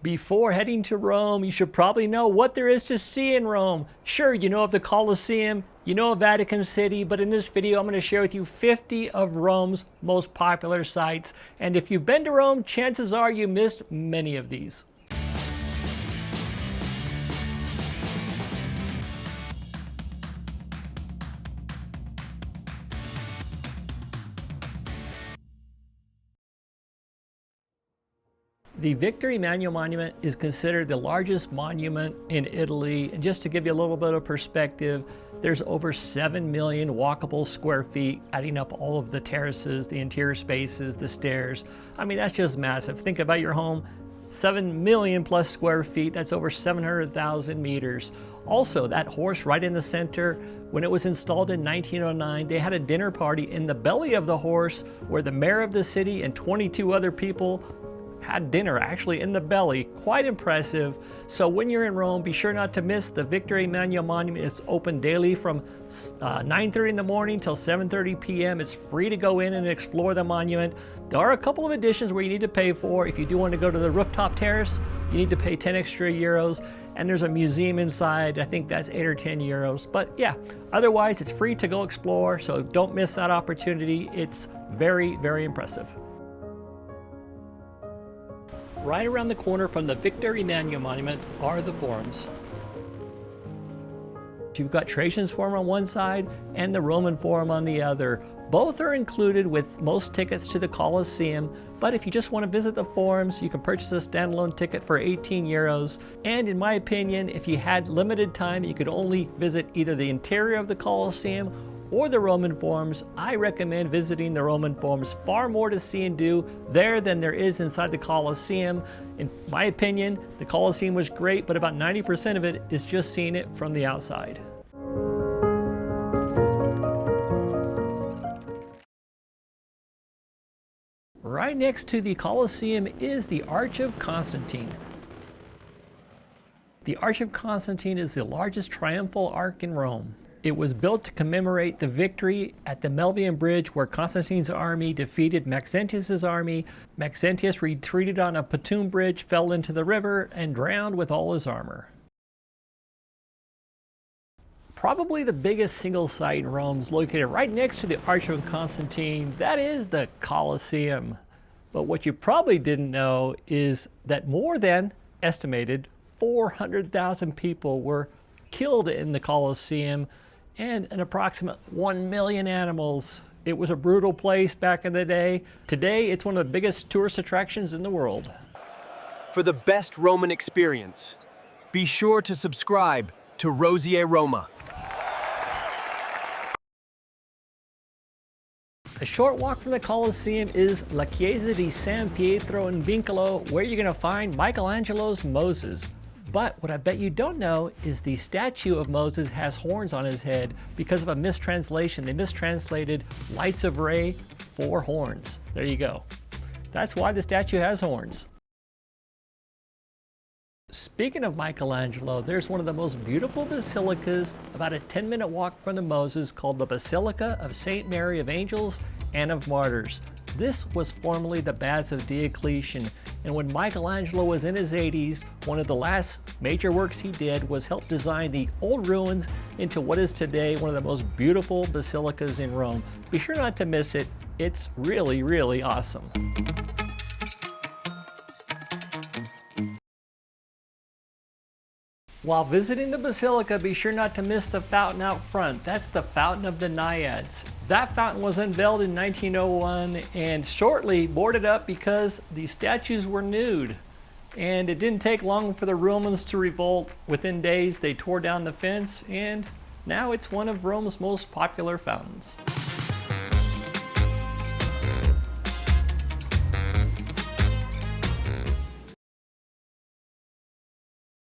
Before heading to Rome, you should probably know what there is to see in Rome. Sure, you know of the Colosseum, you know of Vatican City, but in this video I'm going to share with you 50 of Rome's most popular sites. And if you've been to Rome, chances are you missed many of these. The Victor Emmanuel Monument is considered the largest monument in Italy. And just to give you a little bit of perspective, there's over 7 million walkable square feet, adding up all of the terraces, the interior spaces, the stairs. I mean, that's just massive. Think about your home, 7 million plus square feet, that's over 700,000 meters. Also, that horse right in the center, when it was installed in 1909, they had a dinner party in the belly of the horse where the mayor of the city and 22 other people had dinner actually in the belly. Quite impressive. So when you're in Rome, be sure not to miss the Victor Emmanuel Monument. It's open daily from 9:30 in the morning till 7:30 p.m. It's free to go in and explore the monument. There are a couple of additions where you need to pay for. If you do want to go to the rooftop terrace, you need to pay 10 extra euros. And there's a museum inside. I think that's 8 or 10 euros. But yeah, otherwise it's free to go explore. So don't miss that opportunity. It's very, very impressive. Right around the corner from the Victor Emmanuel Monument are the forums. You've got Trajan's Forum on one side and the Roman Forum on the other. Both are included with most tickets to the Colosseum, but if you just want to visit the forums, you can purchase a standalone ticket for 18 euros. And in my opinion, if you had limited time, you could only visit either the interior of the Colosseum or the Roman forums. I recommend visiting the Roman forums. Far more to see and do there than there is inside the Colosseum. In my opinion, the Colosseum was great, but about 90% of it is just seeing it from the outside. Right next to the Colosseum is the Arch of Constantine. The Arch of Constantine is the largest triumphal arch in Rome. It was built to commemorate the victory at the Milvian Bridge where Constantine's army defeated Maxentius' army. Maxentius retreated on a pontoon bridge, fell into the river, and drowned with all his armor. Probably the biggest single site in Rome is located right next to the Arch of Constantine. That is the Colosseum. But what you probably didn't know is that more than estimated 400,000 people were killed in the Colosseum, and an approximate 1 million animals. It was a brutal place back in the day. Today, it's one of the biggest tourist attractions in the world. For the best Roman experience, be sure to subscribe to Rozier Roma. A short walk from the Colosseum is La Chiesa di San Pietro in Vincolo, where you're going to find Michelangelo's Moses. But what I bet you don't know is the statue of Moses has horns on his head because of a mistranslation. They mistranslated lights of Re for horns. There you go. That's why the statue has horns. Speaking of Michelangelo, there's one of the most beautiful basilicas about a 10-minute walk from the Moses called the Basilica of St. Mary of Angels and of Martyrs. This was formerly the Baths of Diocletian, and when Michelangelo was in his 80s, one of the last major works he did was help design the old ruins into what is today one of the most beautiful basilicas in Rome. Be sure not to miss it. It's really, really awesome. While visiting the Basilica, be sure not to miss the fountain out front. That's the Fountain of the Niads. That fountain was unveiled in 1901 and shortly boarded up because the statues were nude. And it didn't take long for the Romans to revolt. Within days, they tore down the fence, and now it's one of Rome's most popular fountains.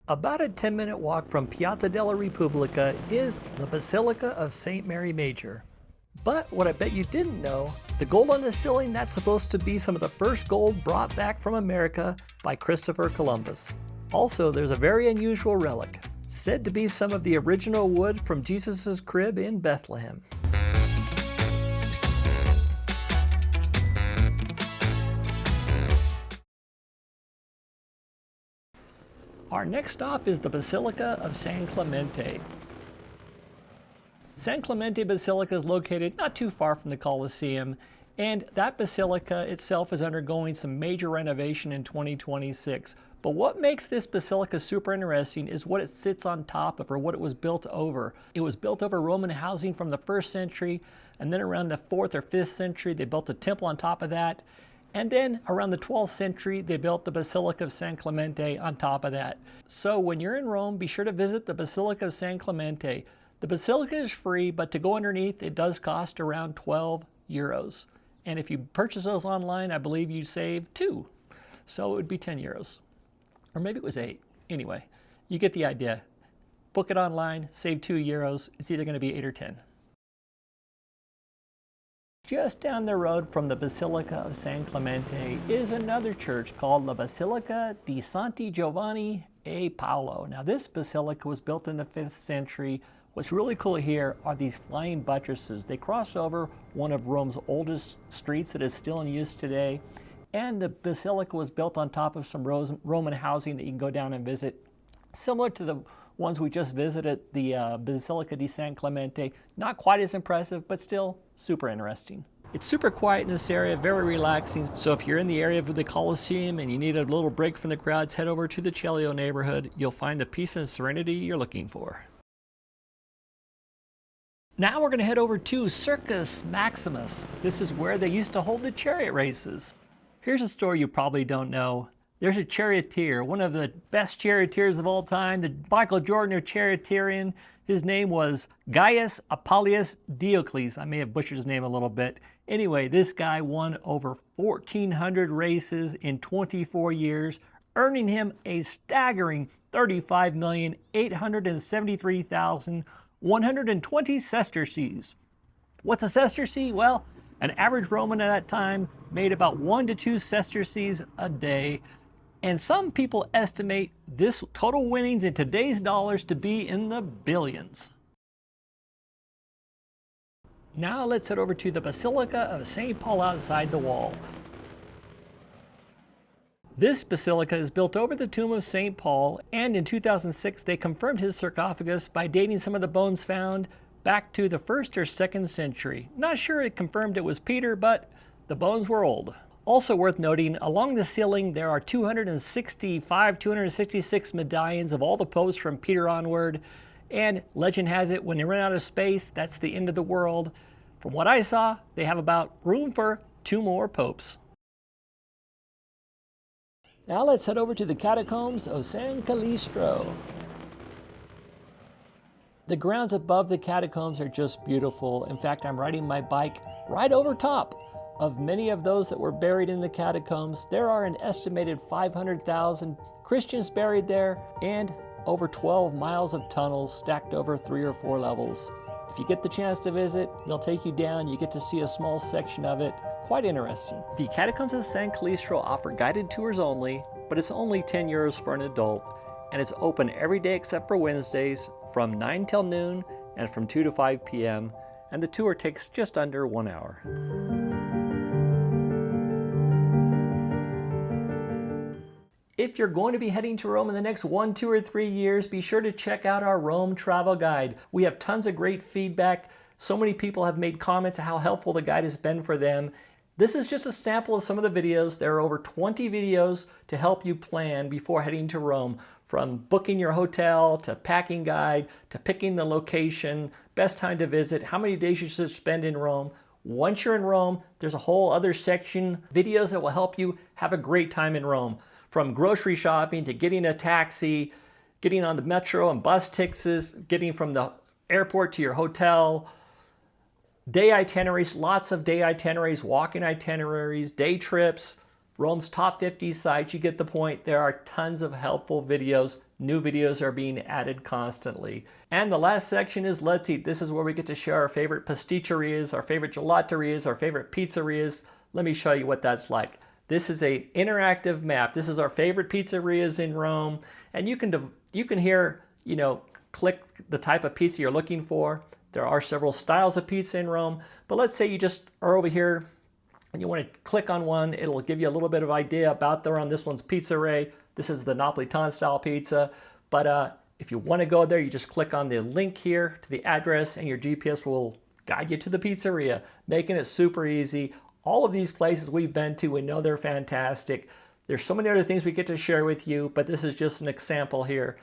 About a 10-minute walk from Piazza della Repubblica is the Basilica of St. Mary Major. But what I bet you didn't know, the gold on the ceiling, that's supposed to be some of the first gold brought back from America by Christopher Columbus. Also, there's a very unusual relic, said to be some of the original wood from Jesus' crib in Bethlehem. Our next stop is the Basilica of San Clemente. San Clemente Basilica is located not too far from the Colosseum, and that basilica itself is undergoing some major renovation in 2026. But what makes this basilica super interesting is what it sits on top of, or what it was built over. It was built over Roman housing from the 1st century, and then around the 4th or 5th century they built a temple on top of that. And then around the 12th century, they built the Basilica of San Clemente on top of that. So when you're in Rome, be sure to visit the Basilica of San Clemente. The basilica is free, but to go underneath, it does cost around 12 euros. And if you purchase those online, I believe you save 2. So it would be 10 euros. Or maybe it was 8. Anyway, you get the idea. Book it online, save 2 euros. It's either going to be 8 or 10. Just down the road from the Basilica of San Clemente is another church called La Basilica di Santi Giovanni e Paolo. Now this basilica was built in the 5th century. What's really cool here are these flying buttresses. They cross over one of Rome's oldest streets that is still in use today. And the basilica was built on top of some Roman housing that you can go down and visit. Similar to the ones we just visited, the Basilica di San Clemente. Not quite as impressive, but still super interesting. It's super quiet in this area, very relaxing. So if you're in the area of the Colosseum and you need a little break from the crowds, head over to the Celio neighborhood. You'll find the peace and serenity you're looking for. Now we're going to head over to Circus Maximus. This is where they used to hold the chariot races. Here's a story you probably don't know. There's a charioteer, one of the best charioteers of all time, the Michael Jordan of charioteering. His name was Gaius Appius Diocles. I may have butchered his name a little bit. Anyway, this guy won over 1,400 races in 24 years, earning him a staggering 35,873,120 sesterces. What's a sesterce? Well, an average Roman at that time made about 1 to 2 sesterces a day. And some people estimate this total winnings in today's dollars to be in the billions. Now let's head over to the Basilica of St. Paul outside the wall. This basilica is built over the tomb of St. Paul, and in 2006 they confirmed his sarcophagus by dating some of the bones found back to the 1st or 2nd century. Not sure it confirmed it was Peter, but the bones were old. Also worth noting, along the ceiling there are 266 medallions of all the popes from Peter onward, and legend has it when they run out of space, that's the end of the world. From what I saw, they have about room for 2 more popes. Now let's head over to the Catacombs of San Calistro. The grounds above the catacombs are just beautiful. In fact, I'm riding my bike right over top of many of those that were buried in the catacombs. There are an estimated 500,000 Christians buried there, and over 12 miles of tunnels stacked over 3 or 4 levels. If you get the chance to visit, they'll take you down. You get to see a small section of it. Quite interesting. The Catacombs of San Calistro offer guided tours only, but it's only 10 euros for an adult, and it's open every day except for Wednesdays from 9 till noon and from 2 to 5 p.m., and the tour takes just under 1 hour. If you're going to be heading to Rome in the next 1, 2, or 3 years, be sure to check out our Rome travel guide. We have tons of great feedback. So many people have made comments on how helpful the guide has been for them. This is just a sample of some of the videos. There are over 20 videos to help you plan before heading to Rome, from booking your hotel, to packing guide, to picking the location, best time to visit, how many days you should spend in Rome. Once you're in Rome, there's a whole other section, videos that will help you have a great time in Rome. From grocery shopping to getting a taxi, getting on the metro and bus tickets, getting from the airport to your hotel, day itineraries, lots of day itineraries, walking itineraries, day trips, Rome's top 50 sites, you get the point. There are tons of helpful videos. New videos are being added constantly. And the last section is Let's Eat. This is where we get to share our favorite pasticcerias, our favorite gelaterias, our favorite pizzerias. Let me show you what that's like. This is an interactive map. This is our favorite pizzerias in Rome. And you can here, click the type of pizza you're looking for. There are several styles of pizza in Rome. But let's say you just are over here and you want to click on one, it'll give you a little bit of idea about the run. This one's Pizzeria. This is the Napolitan style pizza. But if you want to go there, you just click on the link here to the address and your GPS will guide you to the pizzeria, making it super easy. All of these places we've been to, we know they're fantastic. There's so many other things we get to share with you, but this is just an example here.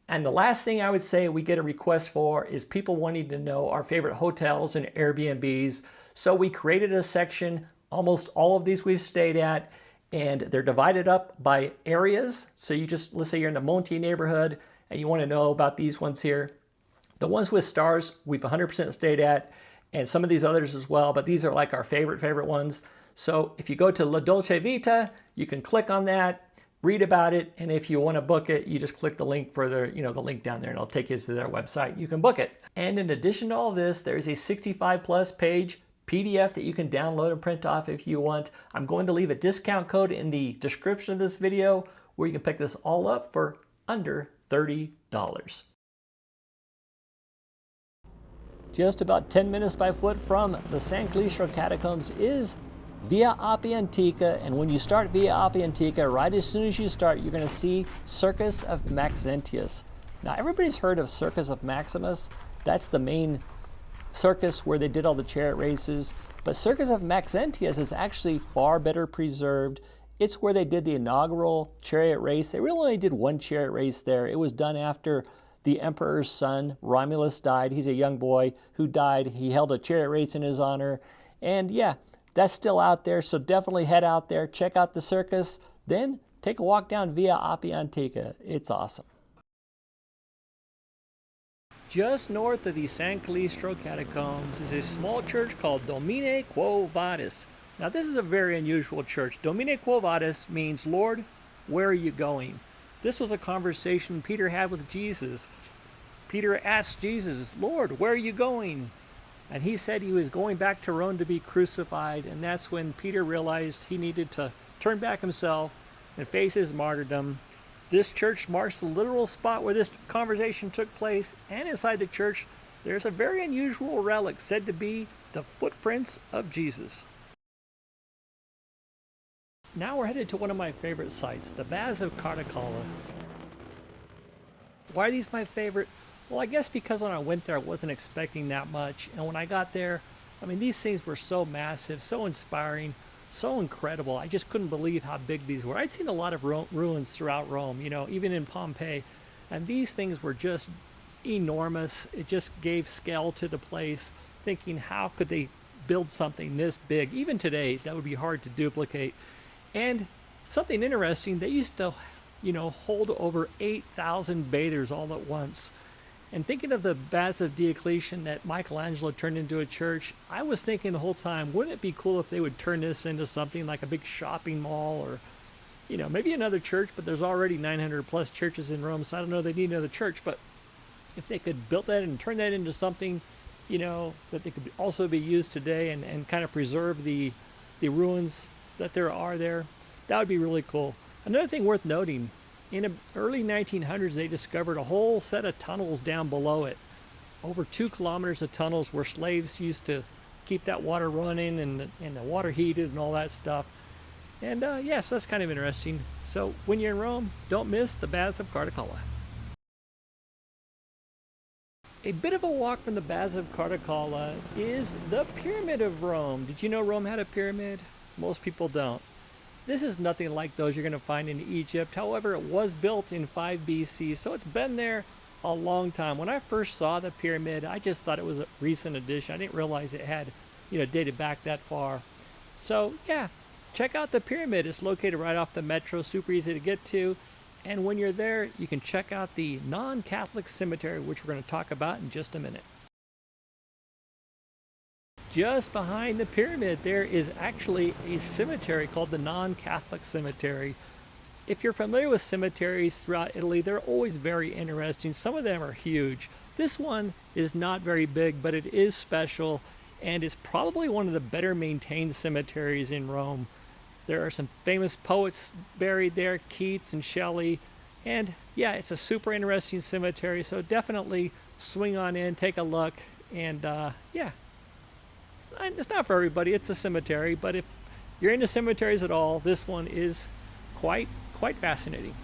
And the last thing I would say we get a request for is people wanting to know our favorite hotels and Airbnbs. So we created a section. Almost all of these we've stayed at, and they're divided up by areas. So you just, let's say you're in the Monte neighborhood and you want to know about these ones here. The ones with stars, we've 100% stayed at, and some of these others as well, but these are like our favorite ones. So if you go to La Dolce Vita, you can click on that, read about it, and if you want to book it, you just click the link for the link down there and it'll take you to their website. You can book it. And in addition to all this, there's a 65+ page PDF that you can download and print off if you want. I'm going to leave a discount code in the description of this video where you can pick this all up for under $30. Just about 10 minutes by foot from the San Clamentino Catacombs is Via Appia Antica, and when you start Via Appia Antica, right as soon as you start, you're going to see Circus of Maxentius. Now, everybody's heard of Circus of Maximus. That's the main circus where they did all the chariot races, but Circus of Maxentius is actually far better preserved. It's where they did the inaugural chariot race. They really only did one chariot race there. It was done after the emperor's son, Romulus, died. He's a young boy who died. He held a chariot race in his honor. And yeah, that's still out there, so definitely head out there, check out the circus, then take a walk down Via Appia Antica. It's awesome. Just north of the San Clamentino Catacombs is a small church called Domine Quo Vadis. Now this is a very unusual church. Domine Quo Vadis means, Lord, where are you going? This was a conversation Peter had with Jesus. Peter asked Jesus, Lord, where are you going? And he said he was going back to Rome to be crucified, and that's when Peter realized he needed to turn back himself and face his martyrdom. This church marks the literal spot where this conversation took place, and inside the church there's a very unusual relic said to be the footprints of Jesus. Now we're headed to one of my favorite sites, the Baths of Caracalla. Why are these my favorite? Well, I guess because when I went there I wasn't expecting that much, and when I got there, I mean, these things were so massive, so inspiring, so incredible. I just couldn't believe how big these were. I'd seen a lot of ruins throughout Rome, even in Pompeii, and these things were just enormous. It just gave scale to the place, thinking how could they build something this big? Even today, that would be hard to duplicate. And something interesting, they used to, hold over 8,000 bathers all at once. And thinking of the Baths of Diocletian that Michaelangelo turned into a church, I was thinking the whole time, wouldn't it be cool if they would turn this into something like a big shopping mall or, maybe another church, but there's already 900 plus churches in Rome, so I don't know if they need another church, but if they could build that and turn that into something, that they could also be used today and kind of preserve the ruins that there are there, that would be really cool. Another thing worth noting, in the early 1900s, they discovered a whole set of tunnels down below it. Over 2 kilometers of tunnels where slaves used to keep that water running and the water heated and all that stuff. And yes, that's kind of interesting. So when you're in Rome, don't miss the Baths of Caracalla. A bit of a walk from the Baths of Caracalla is the Pyramid of Rome. Did you know Rome had a pyramid? Most people don't. This is nothing like those you're going to find in Egypt. However, it was built in 5 BC, so it's been there a long time. When I first saw the pyramid, I just thought it was a recent addition. I didn't realize it had, dated back that far. So, yeah, check out the pyramid. It's located right off the metro, super easy to get to. And when you're there, you can check out the non-Catholic cemetery, which we're going to talk about in just a minute. Just behind the pyramid, there is actually a cemetery called the non-Catholic cemetery. If you're familiar with cemeteries throughout Italy, they're always very interesting. Some of them are huge. This one is not very big, but it is special and is probably one of the better maintained cemeteries in Rome. There are some famous poets buried there, Keats and Shelley. And yeah, it's a super interesting cemetery, so definitely swing on in, take a look, and yeah. It's not for everybody, it's a cemetery, but if you're into cemeteries at all, this one is quite fascinating.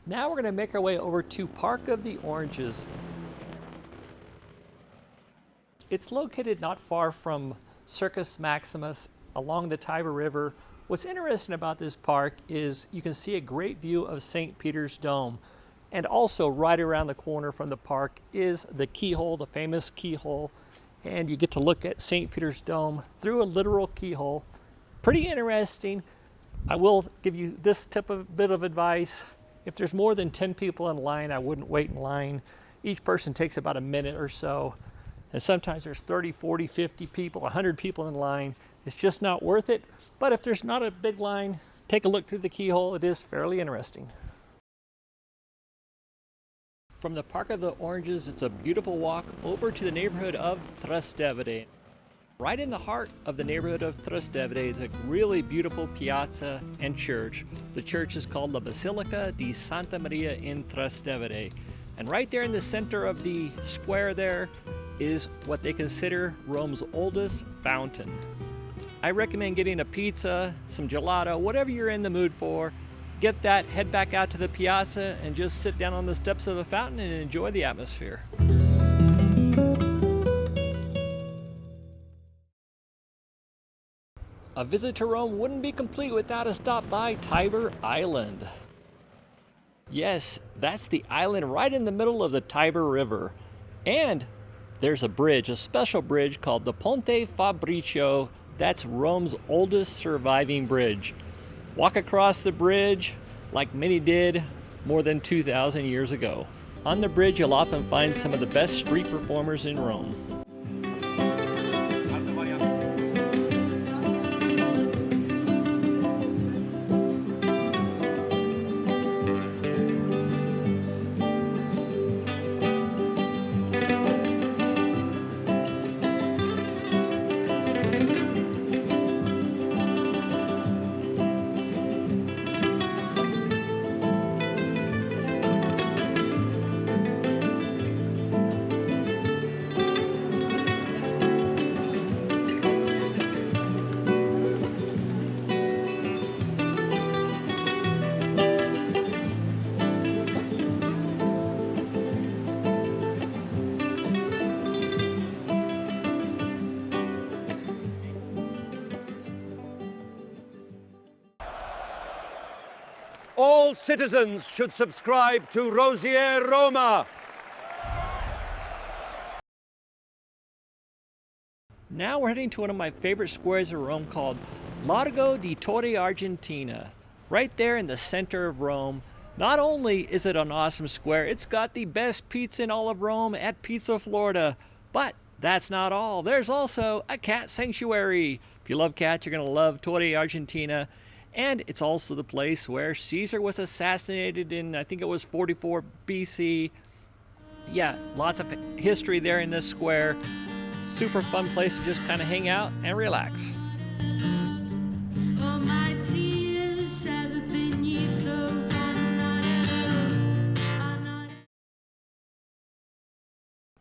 Now we're going to make our way over to Park of the Oranges. It's located not far from Circus Maximus along the Tiber River. What's interesting about this park is you can see a great view of St. Peter's Dome. And also right around the corner from the park is the keyhole, the famous keyhole. And you get to look at St. Peter's Dome through a literal keyhole. Pretty interesting. I will give you this bit of advice. If there's more than 10 people in line, I wouldn't wait in line. Each person takes about a minute or so. And sometimes there's 30, 40, 50 people, 100 people in line. It's just not worth it. But if there's not a big line, take a look through the keyhole. It is fairly interesting. From the Park of the Oranges, it's a beautiful walk over to the neighborhood of Trastevere. Right in the heart of the neighborhood of Trastevere is a really beautiful piazza and church. The church is called La Basilica di Santa Maria in Trastevere. And right there in the center of the square there is what they consider Rome's oldest fountain. I recommend getting a pizza, some gelato, whatever you're in the mood for. Get that, head back out to the piazza, and just sit down on the steps of the fountain and enjoy the atmosphere. A visit to Rome wouldn't be complete without a stop by Tiber Island. Yes, that's the island right in the middle of the Tiber River. And there's a bridge, a special bridge called the Ponte Fabricio. That's Rome's oldest surviving bridge. Walk across the bridge like many did more than 2,000 years ago. On the bridge, you'll often find some of the best street performers in Rome. All citizens should subscribe to Rozier Roma. Now we're heading to one of my favorite squares of Rome called Largo di Torre, Argentina. Right there in the center of Rome. Not only is it an awesome square, it's got the best pizza in all of Rome at Pizza Florida. But that's not all. There's also a cat sanctuary. If you love cats, you're going to love Torre, Argentina. And it's also the place where Caesar was assassinated in, I think it was 44 BC. Yeah, lots of history there in this square. Super fun place to just kind of hang out and relax.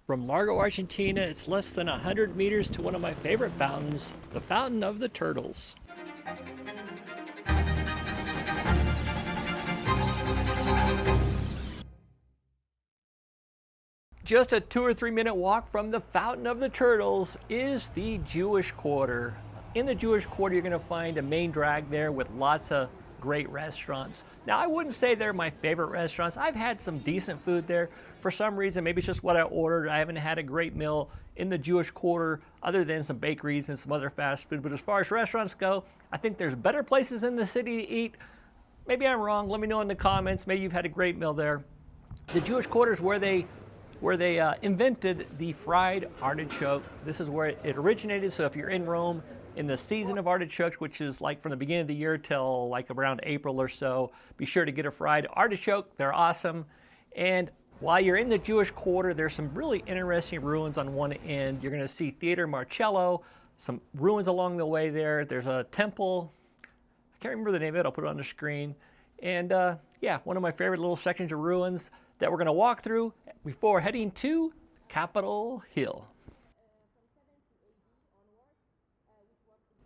From Largo, Argentina, it's less than 100 meters to one of my favorite fountains, the Fountain of the Turtles. Just a 2 or 3 minute walk from the Fountain of the Turtles is the Jewish Quarter. In the Jewish Quarter, you're going to find a main drag there with lots of great restaurants. Now, I wouldn't say they're my favorite restaurants. I've had some decent food there. For some reason, maybe it's just what I ordered. I haven't had a great meal in the Jewish Quarter other than some bakeries and some other fast food. But as far as restaurants go, I think there's better places in the city to eat. Maybe I'm wrong. Let me know in the comments. Maybe you've had a great meal there. The Jewish Quarter is where they invented the fried artichoke. This is where it originated. So if you're in Rome in the season of artichokes, which is like from the beginning of the year till like around April or so, be sure to get a fried artichoke. They're awesome. And while you're in the Jewish Quarter, there's some really interesting ruins on one end. You're going to see Theater Marcello, some ruins along the way there. There's a temple. I can't remember the name of it. I'll put it on the screen. And yeah, one of my favorite little sections of ruins that we're going to walk through before heading to Capitol Hill.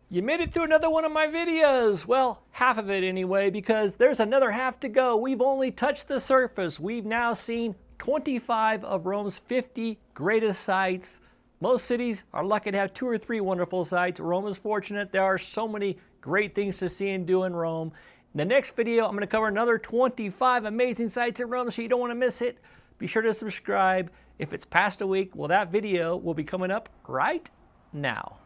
You made it through another one of my videos. Well, half of it anyway, because there's another half to go. We've only touched the surface. We've now seen 25 of Rome's 50 greatest sites. Most cities are lucky to have 2 or 3 wonderful sites. Rome is fortunate. There are so many great things to see and do in Rome. In the next video, I'm going to cover another 25 amazing sites in Rome, so you don't want to miss it. Be sure to subscribe. If it's past a week, well, that video will be coming up right now.